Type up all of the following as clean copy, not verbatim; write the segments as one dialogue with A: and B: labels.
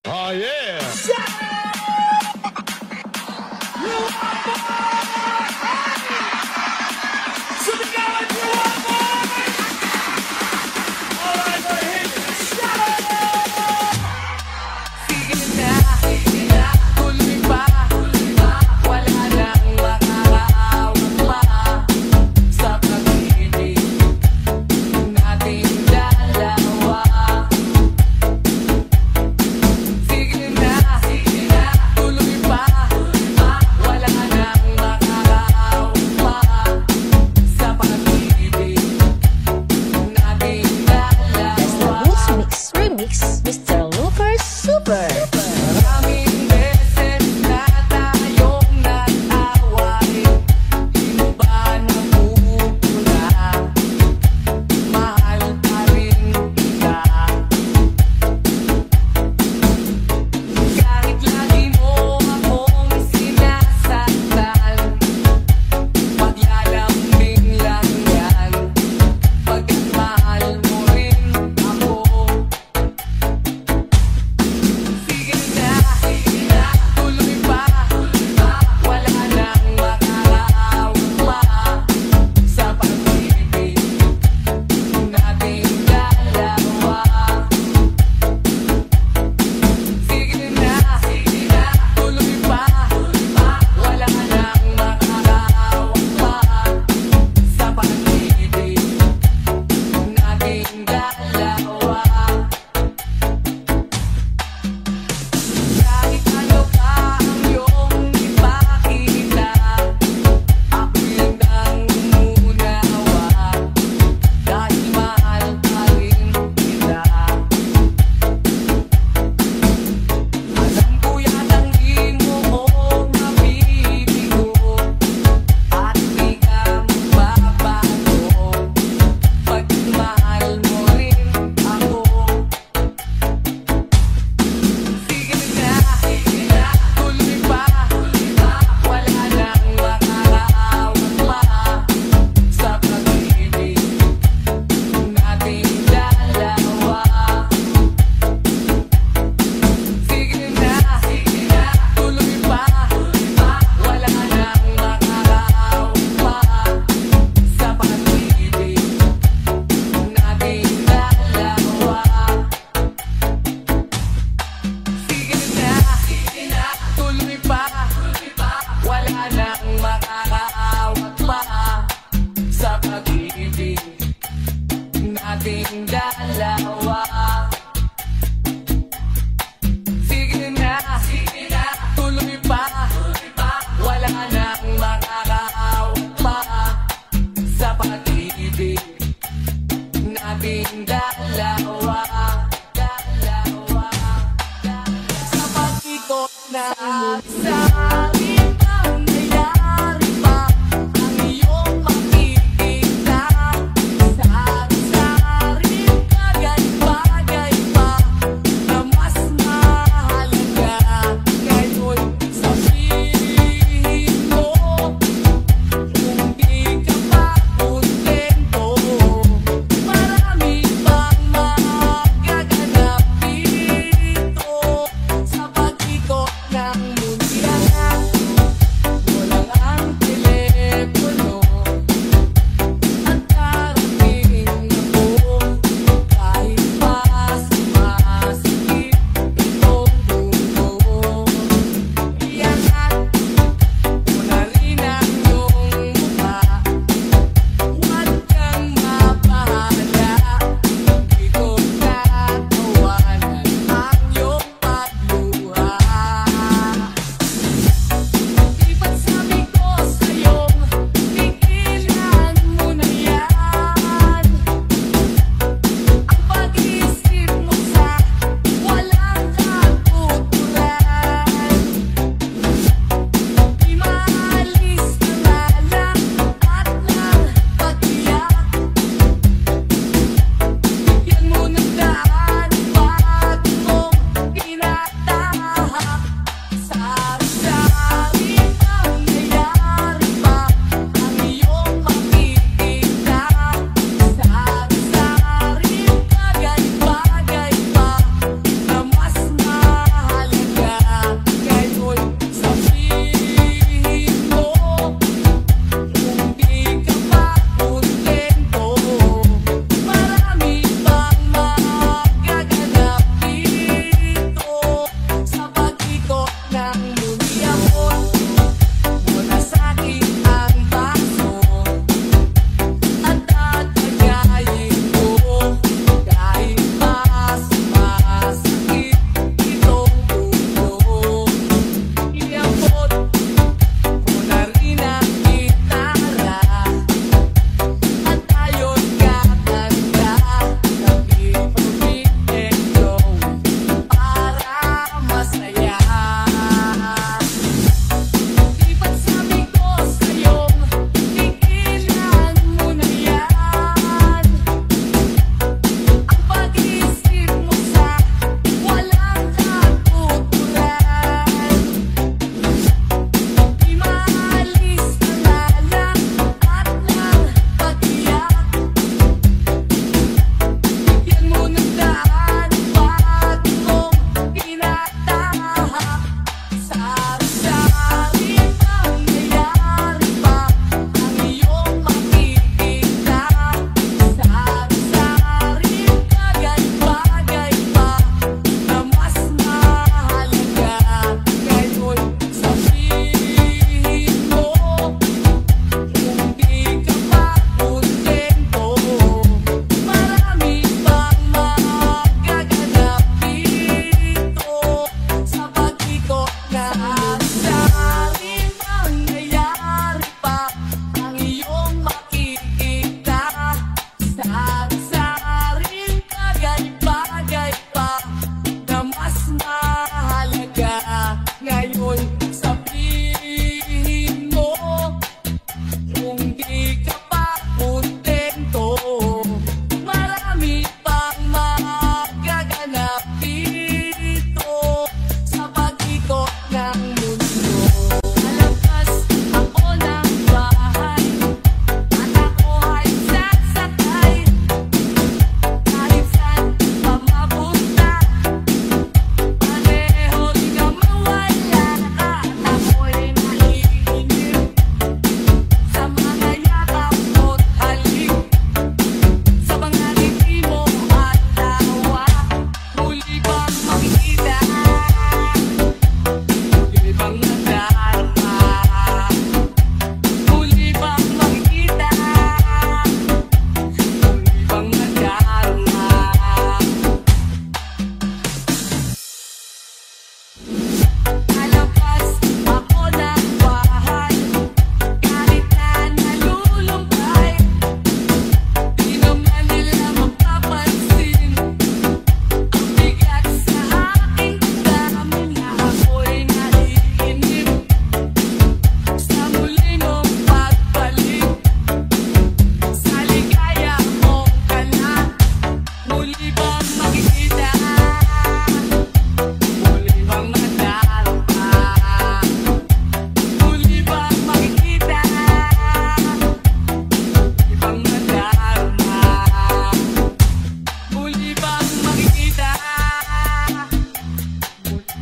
A: Oh, yeah.
B: Mr. Looper Super.
C: Maraming beses na tayong nag-away. Di mo ba napupuna? Mahal pa rin kita. Kahit lagi mo akong sinasaktan, paglalambing lang yan. Pagkat mahal mo rin ako. Sige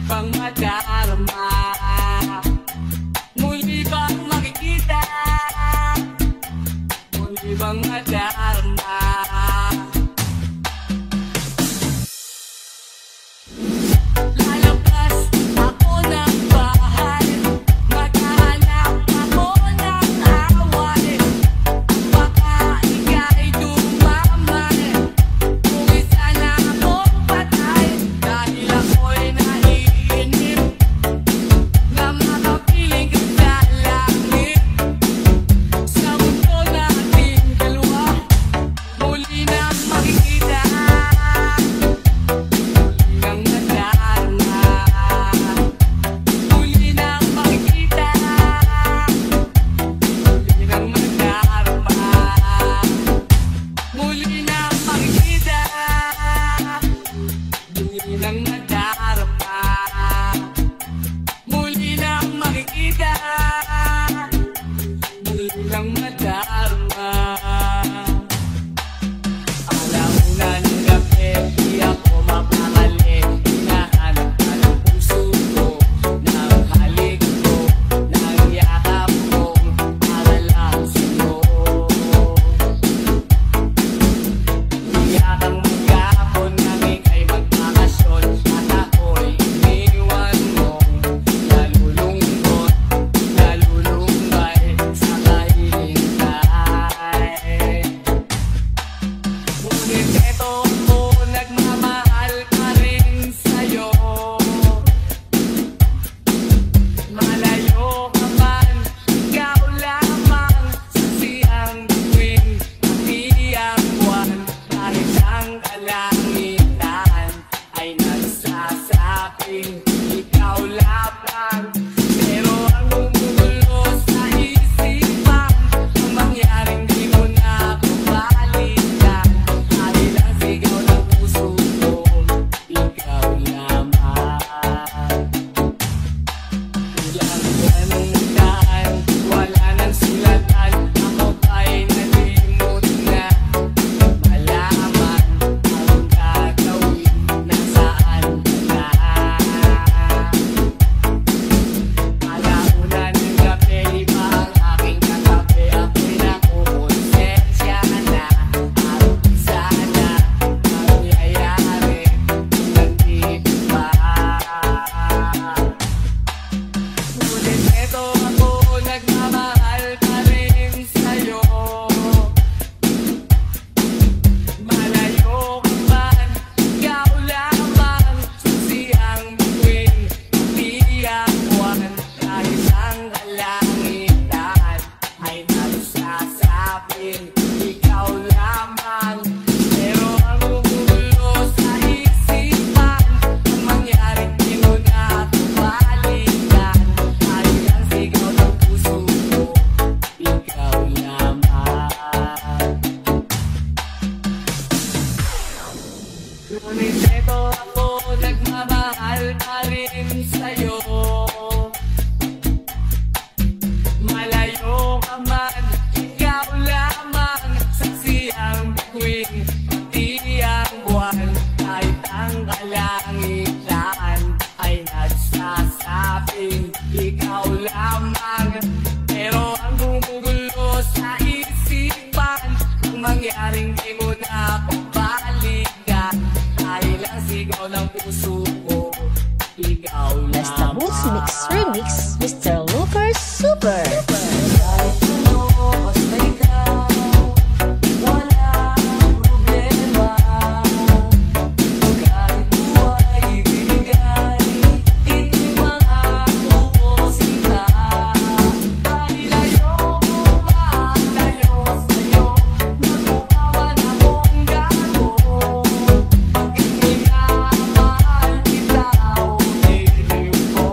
C: pang madarama. Muli bang makikita? Muli bang madarama? Lalabas ako ng bahay, maghahanap ako ng away. Baka ika'y dumamay, kung isa na akong patay. Dahil ako'y naiinip na makapiling ka sa langit. Sa mundo nating dalawa, muli na makikita. Muli nang madarama, muli nang makikita. Muli nang madarama, muli nang makikita. Muli nang madarama. Alauna ng gabi, di ako mapakali. Hinahanap ka ng puso ko, ng halik ko, ng yakap ko, para lang sa'yo. Iyakang maghapon, kami kay magbakasyon, at ako'y iniwan mo. Nalulungkot, nalulumbay sa kahihintay. Ngunit eto ako, nagmamahal pa rin sa'yo. Malayo ka man, ikaw lamang sa siyang tuwing matiyang buwan. Kahit ang kalangitan ay nagsasabing ikaw lamang. Pero ang gumugulo sa isipan, ang mangyaring di mo na babalikan. Dahil ang sigaw ng puso ko, ikaw lamang. Ilang ganundan, wala nang sulatan, ako ba'y nalimot na. Malaman ang gagawin, nasaan ka na. Alauna ng gabi, iba ang aking katabi. Ako'y nakukonsensya na, araw sana mangyayari kung nandito pa. Ngunit eto ako, nagmamahal pa rin sa'yo. Malayo ka man, ikaw lamang sa siyang tuwing matiyang buwan. Kahit ang kalangitan ay nagsasabing ikaw lamang. Pero ang gumugulo sa isipan, ang mangyaring di mo na babalikan. Dahil ang sigaw ng puso ko, ikaw lamang. Ngunit eto ako, nagmamahal pa rin sa'yo. Malayo ka man, ikaw lamang sa siyang tuwing matiyang buwan. Kahit ang kalangitan ay nagsasabing ikaw lamang. Pero ang gumugulo sa isipan, ang mangyaring di mo na babalikan. Dahil ang sigaw ng puso ko, ikaw
B: Basta
C: lamang.
B: Boots Mix Remix, Mr. Looper Super.
C: Kahit ano, basta ikaw, walang problema. Kahit buhay ibigay, ito'y mga uusin ka. Dahil ayoko malayo sa'yo, magkukawan akong gago. Pagkat minamahal kita, ulit ko.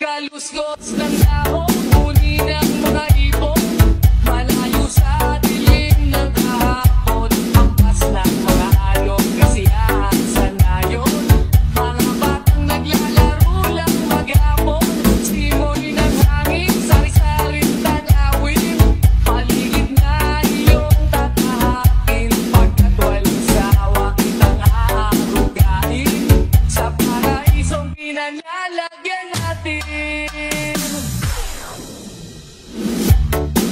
C: Kalusgos ng tao, huni ng mga ibon, malayo sa dilim ng kahapon, hampas ng mga alon, kasiyahan sa nayon, mga batang naglalaro lang maghapon, simoy ng hangin, sari-saring tanawin, paligid na iyong tatahakin, pagkat walang sawa kitang aarugain, sa paraisong pinanlalagyan natin.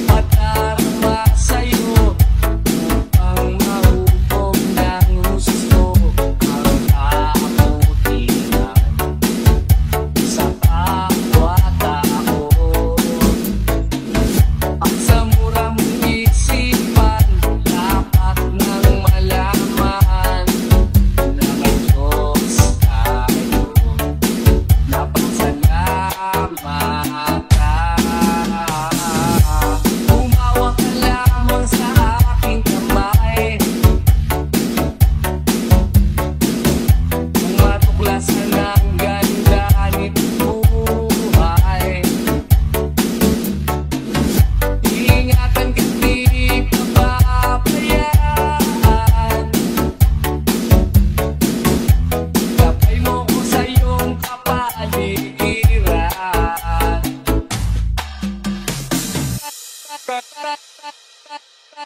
C: Patarama sa'yo upang mahukom ng gusto ang kabutihan sa kapwa-tao. At sa murang isipan, dapat nang malaman na may Diyos tayo. Napasalamat ka. Humawak ka lamang sa aking kamay, kung matuklasan ang ganda nito buhay. Ingatan ka, di papabayaan. Kapay mo ko sa iyong kapaligiran.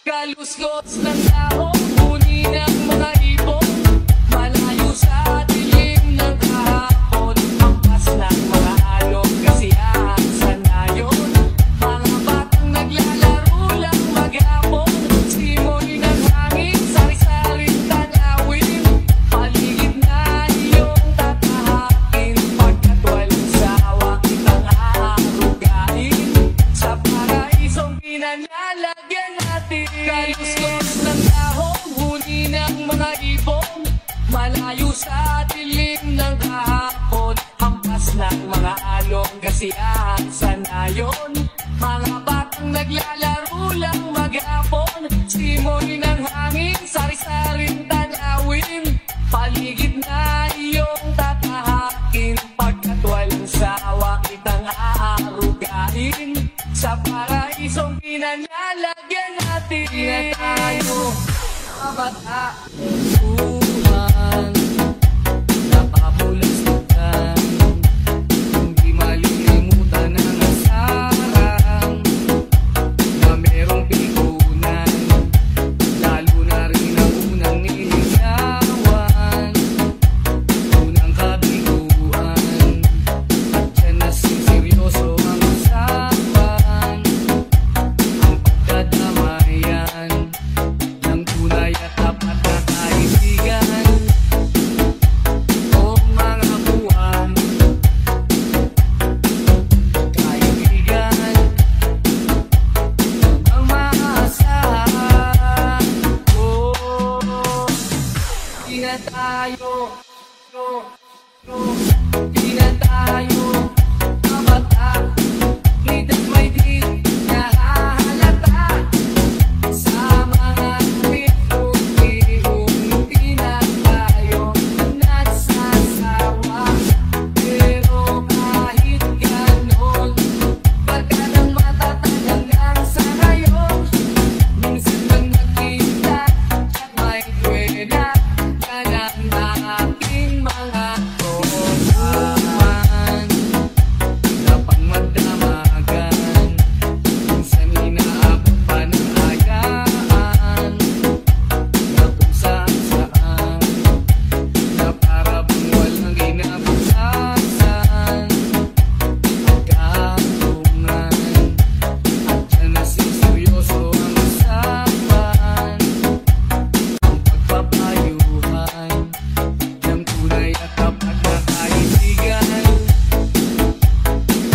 C: Kalusgos ng tao, huni ng mga ibon, malayo sa dilim ng kahapon, hampas ng mga alon, kasiyahan sa nayon, mga batang naglalaro lang maghapon, simoy ng hangin, sari-saring tanawin, paligid na iyong tatahakin, pagkat walang sawa kitang aarugain, sa paraisong pinanlalagyan natin. Kalusgos ng dahon, huni ng mga ibon, malayo sa dilim ng kahapon, hampas ng mga alon, kasiyahan sa nayon, mga batang naglalaro lang maghapon, simoy ng hangin, sari-saring tanawin, paligid na iyong tatahakin, pagkat walang sawa kitang aarugain, sa paraisong pinanlalagyan natin. Na tayo kabataan, napapulastukan, hindi malilimutan ang asarang na merong pikunan, lalo na rin ang unang niligawan, unang kabiguan, at dyan na seryoso ang usapan, ang pagdadamayan ng tunay at tapat na kaibigan. O mga buwan, kaibigan, ang maasahan. Di na tayo, di na tayo kabata, nito't may di nahahalata sa mga pitong-ihong tinatayo, nagsasawa. Pero kahit ganon, baka nang matatag hanggang sa ngayon, minsan lang nakita at may kwena ka ng aking mga tutuan na pangmadamagan, minsan inaabot pa ng hayaan, na kung saan-saan, na para bang walang ginabutasan, pagkatungan, at dyan na seryoso ang usapan, ang pagpapayuhan ng tunay at tapat na kaibigan.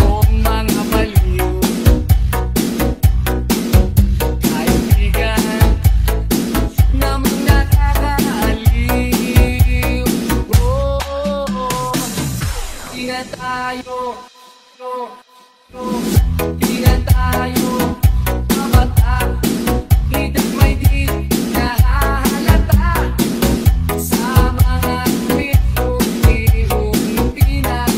C: O mga baliw, kaibigan, namang nakakaaliw. Di na tayo, di na tayo kabata, nito't may di nahahalata sa mga pitong-ihong tinatayo.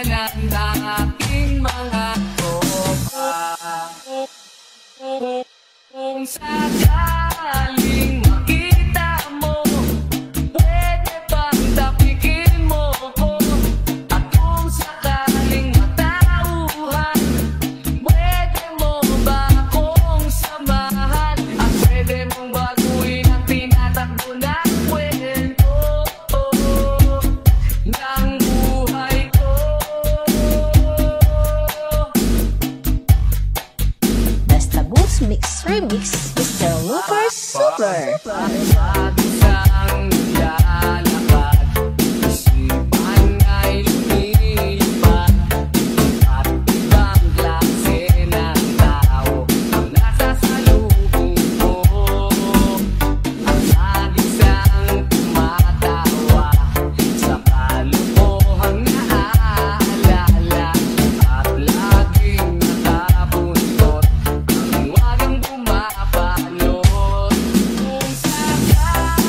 C: ng aking mga tropa. Kung sakaling makita mo, pwede bang tapikin mo ko? At kung sakaling matauhan, pwede mo ba akong samahan? At pwede mong baguhin ang tinatakbo na kwento ng buhay ko.
B: Basta Boots Mix Remix, Mr. Looper Super.
C: Isang lalakad, isipan ay lumilipad. At ibang klase ng tao ang nasa salubong ko. Ang mag-isang tumatawa sa kalokohang naaalala. At laging nakabuntot ang wagang bumapalot. Kung sakaling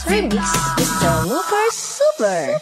B: Remix Mr. Lucas Super.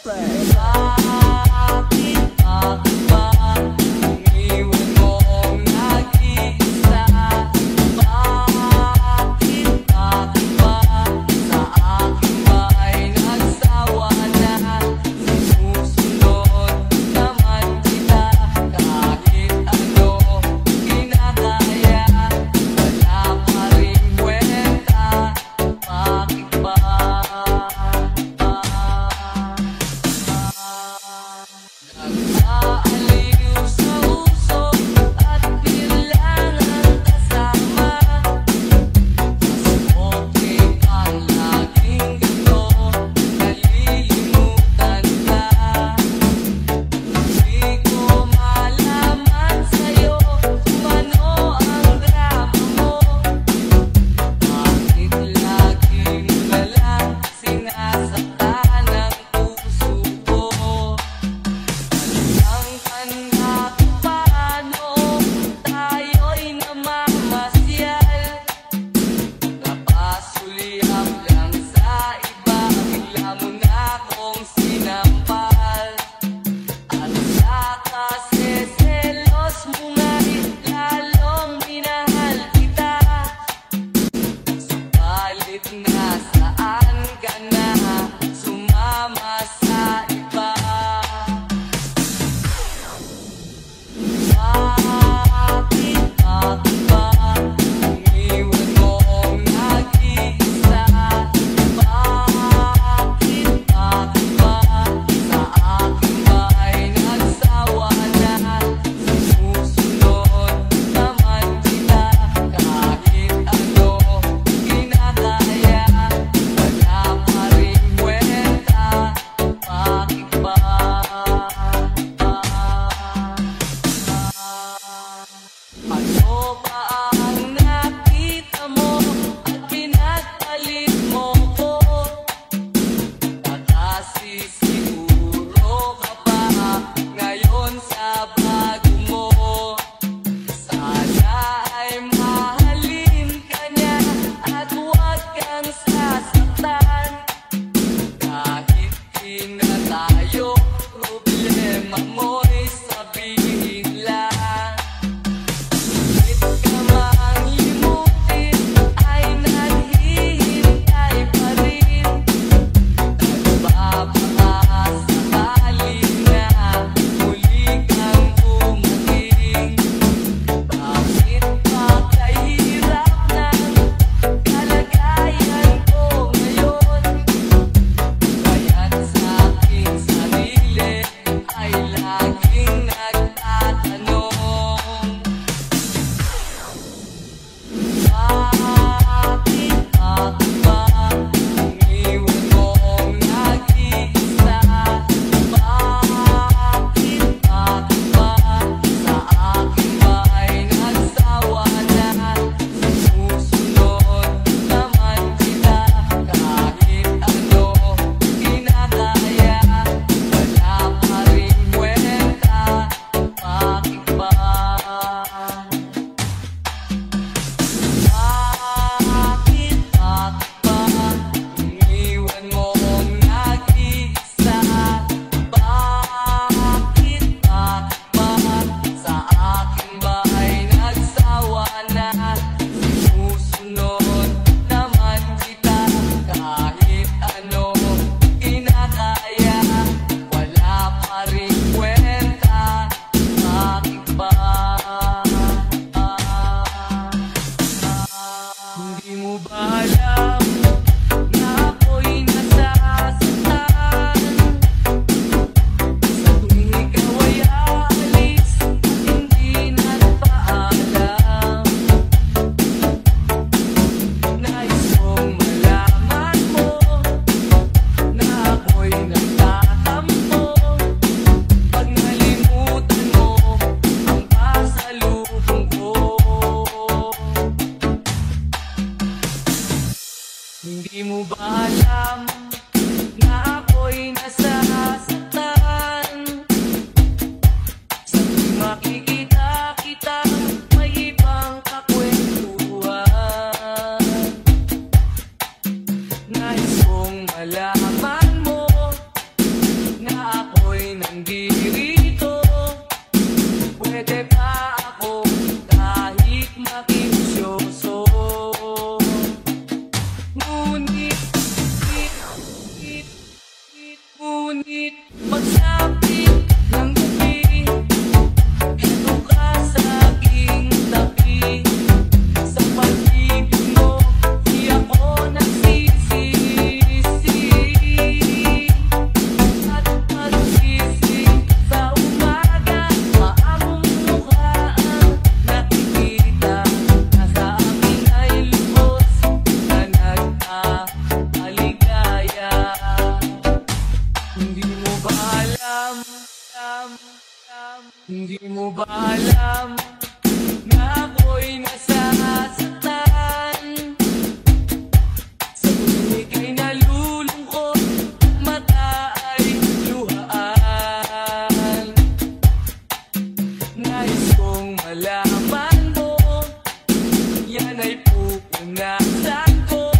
C: Naranasan ko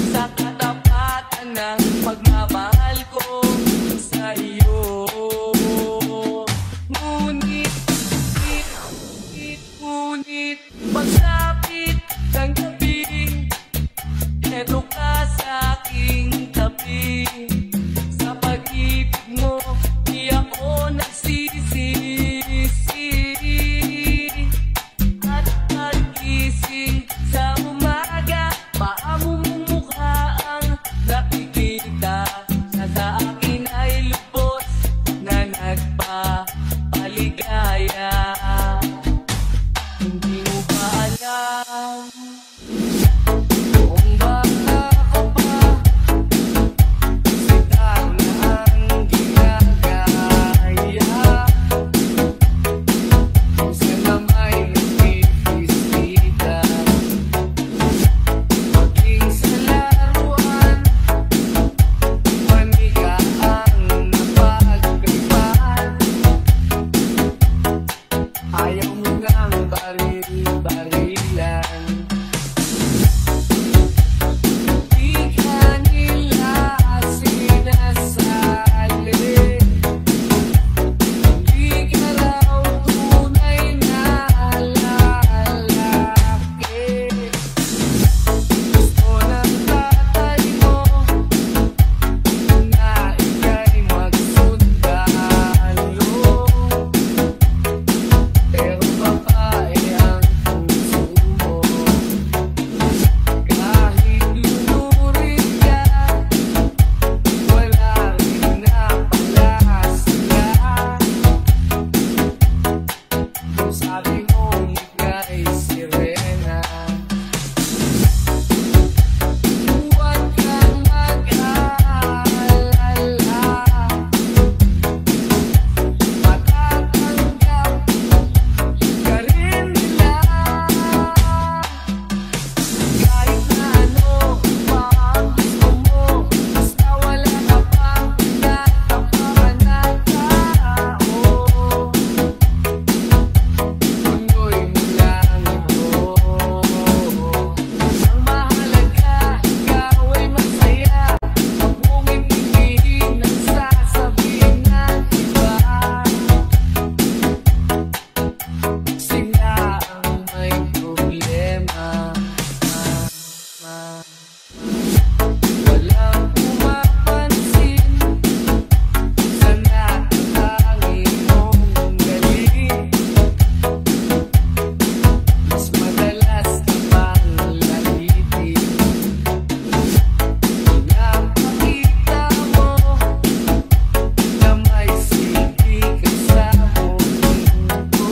C: sa katapatan ng pagmamahal ko sa iyo. Ngunit pagsapit ng gabi, eto ka sa aking tabi. Sa pag-ibig mo, di ako nagsisisi. At pag-gising sa umaga, paamong mukha ang nakikita. Na sa akin ay lubos na nagpapaligaya. Hindi mo ba alam kung baka ko pa sitaw na ang ginagaya? Kung sana may nagpipistita, maging sa laruan, manika ang napagkaipan. Ayaw mo ngang baril-barilan. Di ka nila sinasali, di ka raw tunay na lalaki. Gusto ng tatay mo na ika'y magsundalo, pero babae ang puso mo. Kahit lunurin ka, wala rin na pala sila. Kung sabi mo ika'y sirena, huwag kang mag-aalala. Matatanggap ka rin nila. Kahit na ano pa ang gusto mo, basta wala ka pang tinatapakan na tao. Tuloy mo lang ito. Ang mahalaga, ikaw ay masaya. Huwag mong intindihin ang sasabihin ng iba. Sila ang may problema. Walang pumapansin sa natatanging mong galing. Mas madalas ka pang lalitin. Pinapakita mo na may silbi ka sa mundo,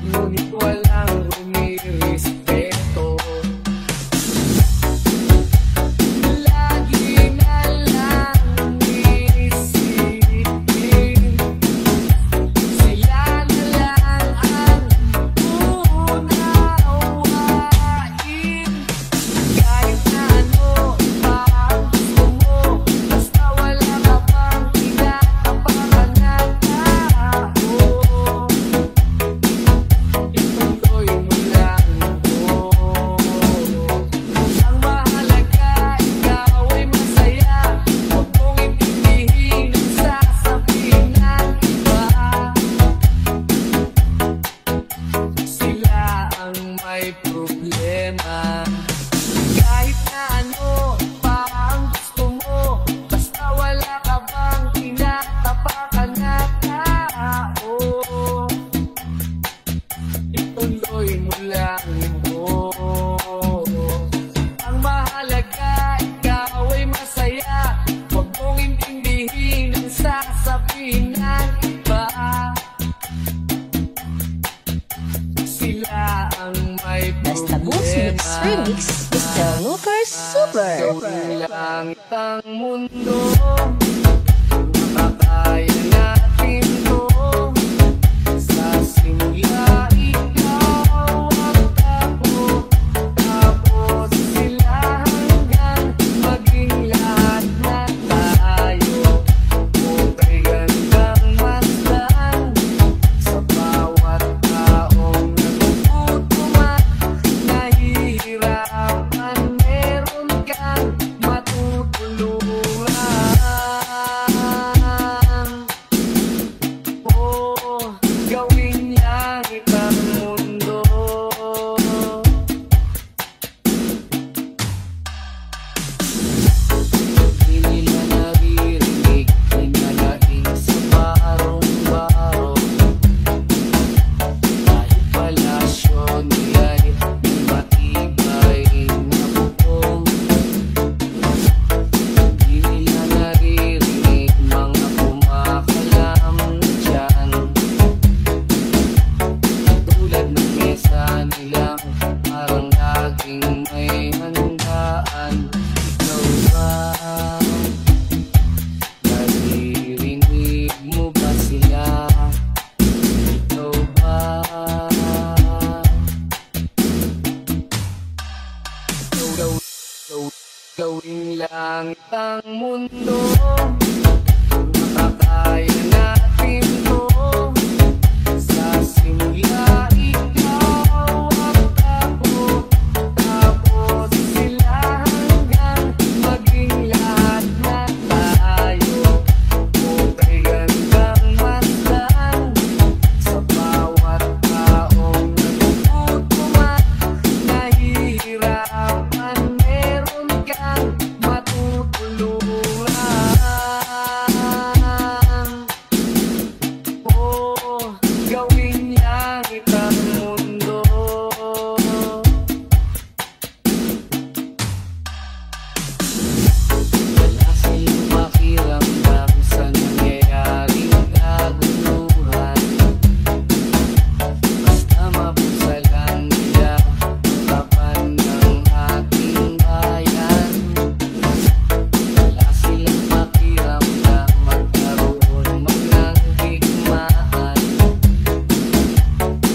C: ngunit walang rumirespeto. Lagi na lang iisipin, sila na lang ang uunawain. Kahit na ano pa ang gusto mo, basta wala ka pang tinatapakan na tao. Ituloy mo lang ito. Ang mahalaga, ikaw ay masaya. Huwag mong intindihin ang sasabihin ng iba. Sila ang may problema. Kahit na ano pa ang gusto mo, basta wala ka bang tinatapakan na tao. Ituloy mo lang ito. Ang mahalaga, ikaw ay masaya. Huwag mong intindihin ang sasabihin ng iba. Sila ang may
B: Basta Boots Mix Remix, Mr. Lucas Super.
C: Gawin lang ang mundo, makakaya natin to. Sa simula, ikaw ang tapo, tapos sila hanggang maging lahat na tayo. Okay, gandang masdan sa bawat taong nagugutom at parang laging may handaan. Ikaw ba? Naririnig mo ba sila? Ikaw ba? Gawing langit ang mundo, makakaya natin to. Sa simula ikaw at ako, tapos sila hanggang maging lahat na tayo. Okay, gandang masdan sa bawat taong nagugutom at nahihirapan. Meron kang matutulungan. Oh, gawing langit ang mundo. Wala silang pakiramdam sa nangyayaring kaguluhan. Basta mapusalan nila ang kapan ng ating bayan. Wala silang pakiramdam magkaroon man ng digmaan.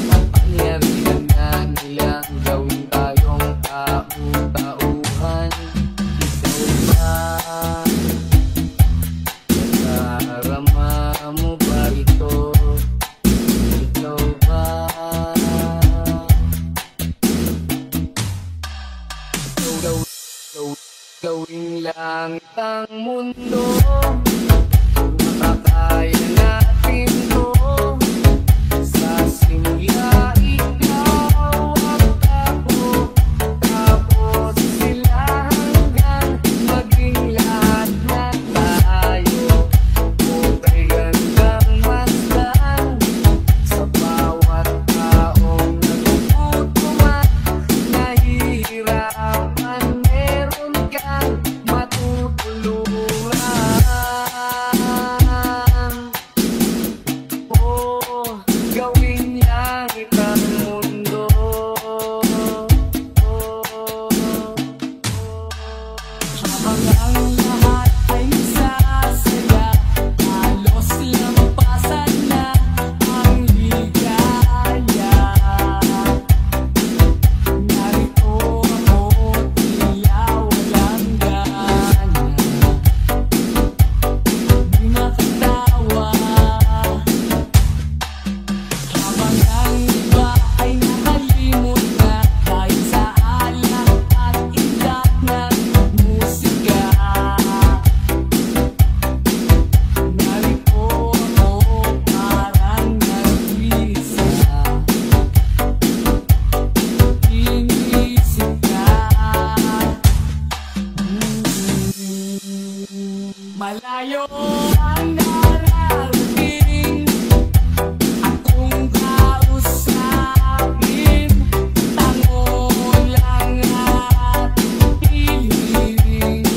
C: Kapangyarihan na nilang gawin tayong tau-tauhan. Ikaw ba? Nadarama mo ba ito? Ikaw ba? Gawing langit ang mundo, makakaya natin to. Sa simula ikaw at ako, tapos sila hanggang maging lahat na tayo. Okay, gandang masdan sa bawat taong nagugutom at nahihirapan. Meron kang matutulungan. Oh, gawing langit ang mundo. Habang ang lahat ay nagsasaya, halos lampasan na ang ligaya. Narito ako, tila walang gana, di makatawa. Habang ang iba ay nakalimot na dahil sa alak at igat ng musika. Narito ako, parang nag-isa. Inisip ka. Malayo ang nararating, akong kausapin. Tango lang at hihiling,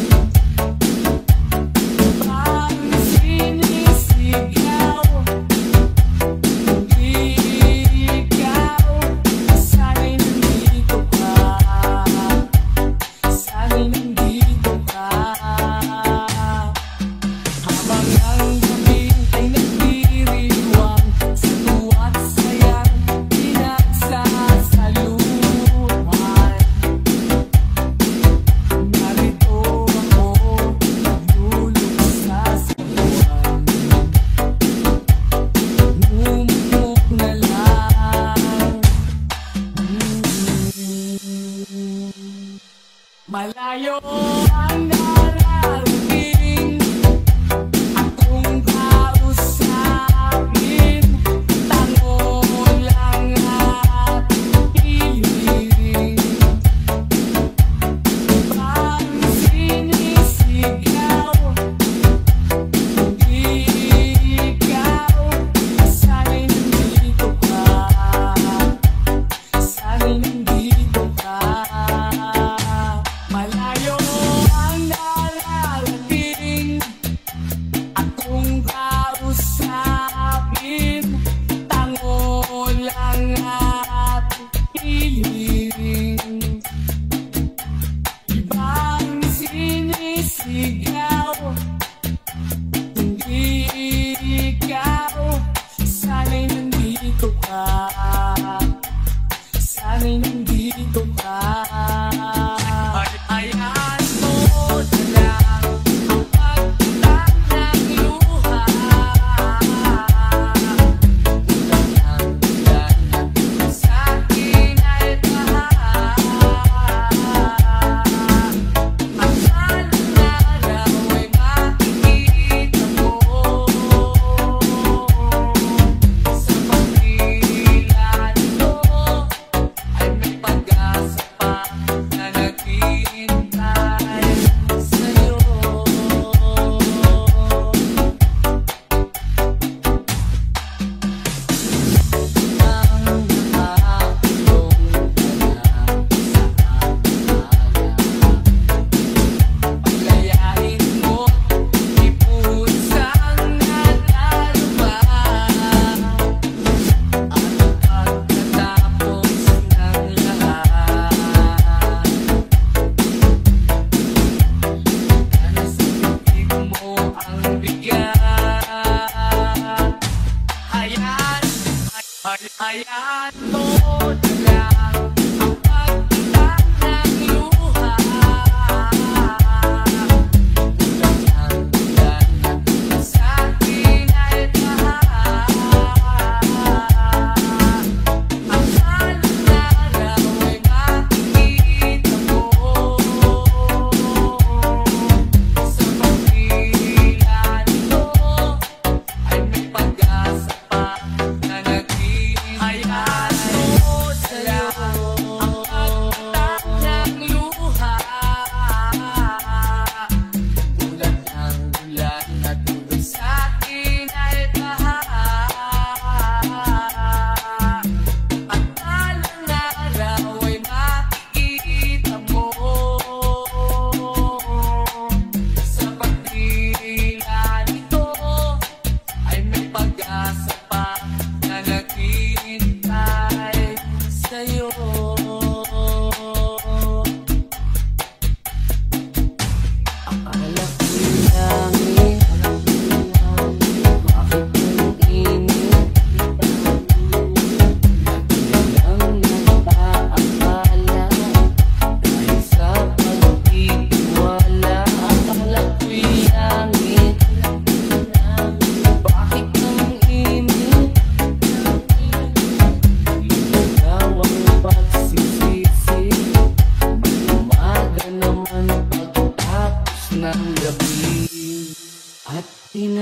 C: parang sinisigaw. Hindi ikaw, sana'y nandito ka. Sana'y nandito ka. Habang ang gabi ay nagdiriwang, sa tuwa't sayang pinagsasaluhan. Narito ako, nagluluksa sa buwan. Numuk na lang. Malayo ang nararating, akong kausapin. Tango lang at hihiling, parang sinisigaw. Hindi ikaw, sana'y nandito ka. Sana'y nandito ka. Malayo ang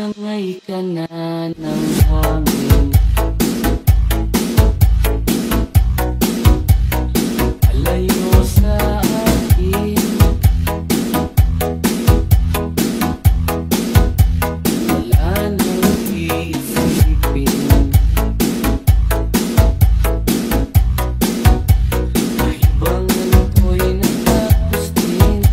C: tinangay ka na ng hangin. Alayo sa akin, wala nang iisipin. Kaibangan ko'y natapos din.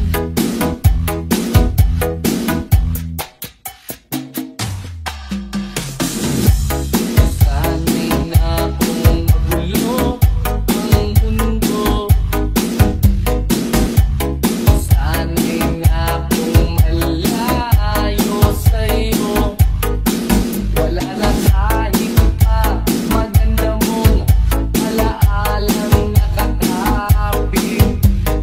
C: Sana'y na akong magulo ang mundo. Sana'y na akong malayo sa'yo. Wala na kahit pa maganda mong alaalang nakakapit.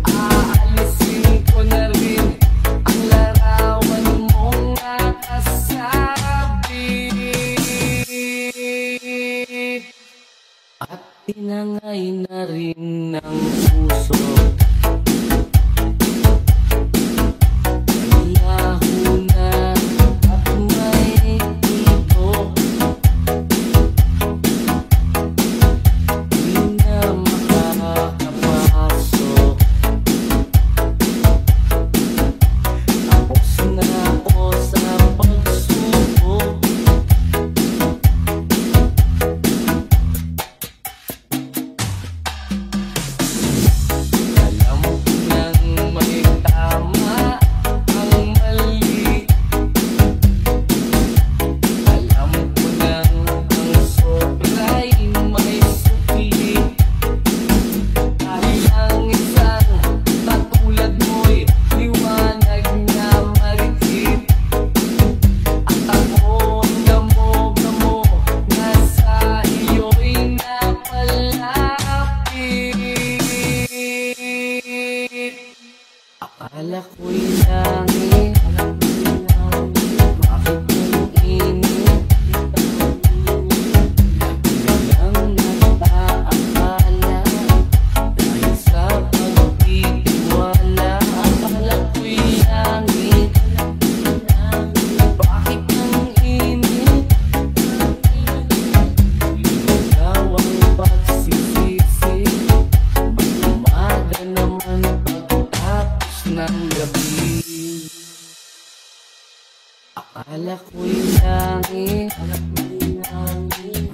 C: Aalisin ko na rin ang larawan mong nakasabit. At tinangay na rin ng puso. Laho na at may tibok. Di na makakapasok. Tapos na ako sa pagsubok. Alam ko nang may tama ang mali. Alam ko nang ang sobra'y may sukli. Dahil ang isang katulad mo'y liwanag na marikit. At ako ang damo-damo na sa iyo'y napalapit. Akala ko'y langit, bakit ang init? Lang nag-aakala dahil sa pagtitiwala. Akala ko'y langit, bakit ang init? Ikaw ang pagsisisi, umaga naman pagtapos ng gabi. Akala ko'y langit,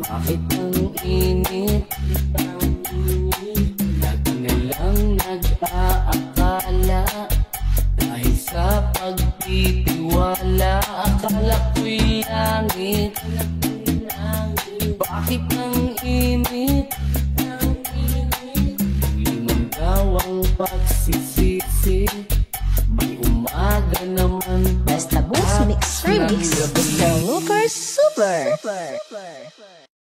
C: bakit ang init? Lagi na lang nag-aakala dahil sa pagtitiwala. Akala ko'y langit, bakit ang init? Limang daw ang pagsisisi, may umaga naman
B: Basta Boost Mix Remix,
C: ng gabi.
B: Mr. Lucas Super.